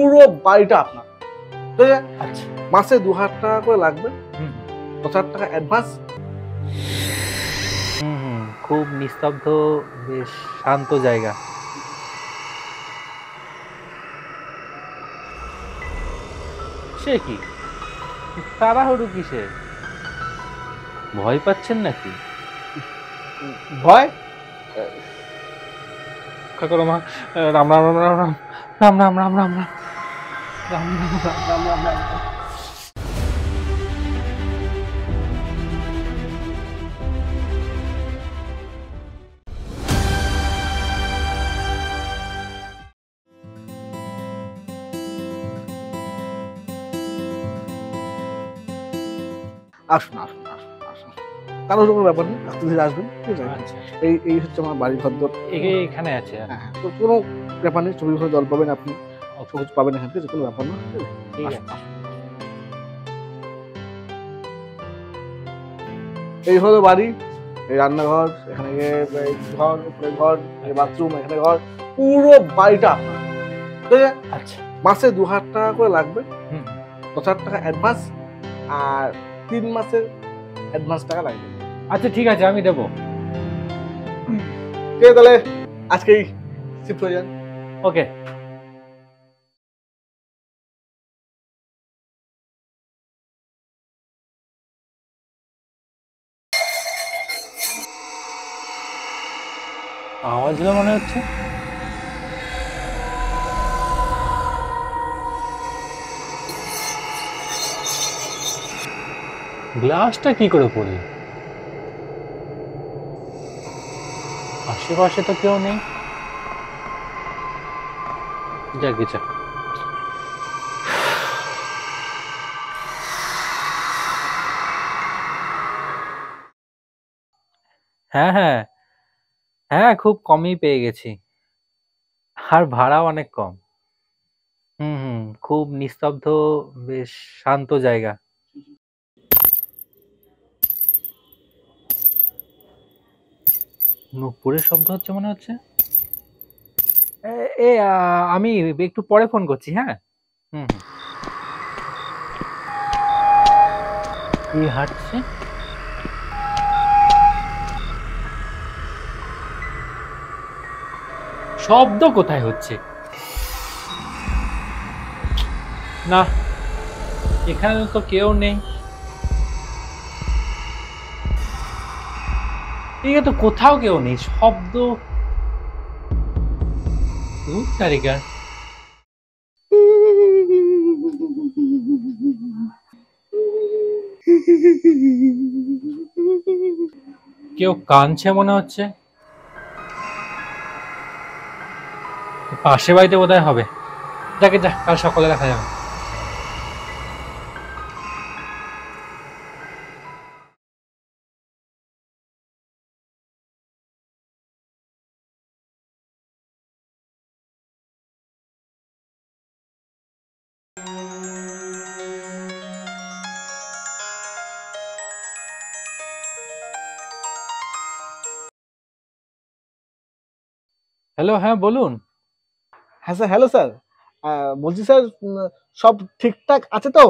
পুরো বাড়িটা আপনার। ঠিক আছে? আচ্ছা, মাসে 2000 টাকা করে লাগবে, 10,000 টাকা অ্যাডভান্স। খুব নিস্তব্ধ, বেশ শান্ত জায়গা। সে কি তাড়াহুড়ো কিসের? ভয় পাচ্ছেন নাকি? ভয়? কাকরমা, রাম রাম রাম রাম রাম রাম রাম রাম রাম রাম রাম রাম রাম রাম রাম। আসুন আসুন আসুন আসুন, কারোর কোনো ব্যাপার নেই, আস্তে ধীরে আসবেন। ঠিক আছে? আচ্ছা, এই হচ্ছে আমার বাড়ির ঘর। এখানে আছে। হ্যাঁ, তো কোনো ব্যাপার নেই, চব্বিশ ঘন্টা জল পাবেন আপনি, ওকে, সবুজ পাবেন এখান থেকে, কোনো ব্যাপার না। ঠিক আসুন, আছে। আসুন। এই হলো বাড়ি, এই রান্নাঘর, এখানে গিয়ে এই ঘর, উপরে ঘর, এই বাথরুম, এখানে ঘর, পুরো বাড়িটা আপনার। ঠিক আছে? আচ্ছা, মাসে 2000 টাকা করে লাগবে, হুম, 10,000 টাকা অ্যাডভান্স, আর 3 মাসের অ্যাডভান্স টাকা লাগবে। আচ্ছা, ঠিক আছে, আমি দেবো। ঠিক আছে, তাহলে আজকেই শিফট হয়ে যান। ওকে। আওয়াজ হলো মনে হচ্ছে। গ্লাসটা কি করে পড়ল? আশেপাশে তো কেউ নেই। যাক গেছে। হ্যাঁ হ্যাঁ হ্যাঁ, খুব কমই পেয়ে গেছি, আর ভাড়াও অনেক কম। খুব নিস্তব্ধ, বেশ শান্ত জায়গা। নূপুরের শব্দ হচ্ছে মনে হচ্ছে। এ এ, আমি একটু পরে ফোন করছি। হ্যাঁ, হুম হুম। কি হাঁটছে? শব্দ কোথায় হচ্ছে? না, এখানে তো কেউ নেই। এখানে তো কোথাও কেউ নেই, শব্দ তারিকা। কেউ কাঁদছে মনে হচ্ছে। পাশে বাড়িতে বোধহয় হবে। যাকে যা, কাল সকালে দেখা যাবে। হ্যালো, হ্যাঁ বলুন। হ্যাঁ স্যার, হ্যালো স্যার, বলছি স্যার, সব ঠিকঠাক আছে তো?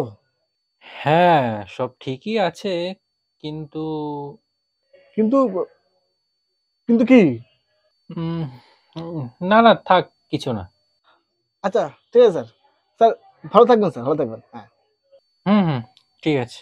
হ্যাঁ, সব ঠিকই আছে, কিন্তু কিন্তু কিন্তু কি? উম, না না, থাক, কিছু না। আচ্ছা, ঠিক আছে স্যার। স্যার, ভালো থাকবেন স্যার, ভালো থাকবেন। হ্যাঁ। হুম, ঠিক আছে।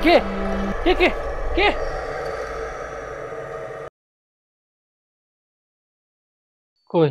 কে কে কে কে? কই,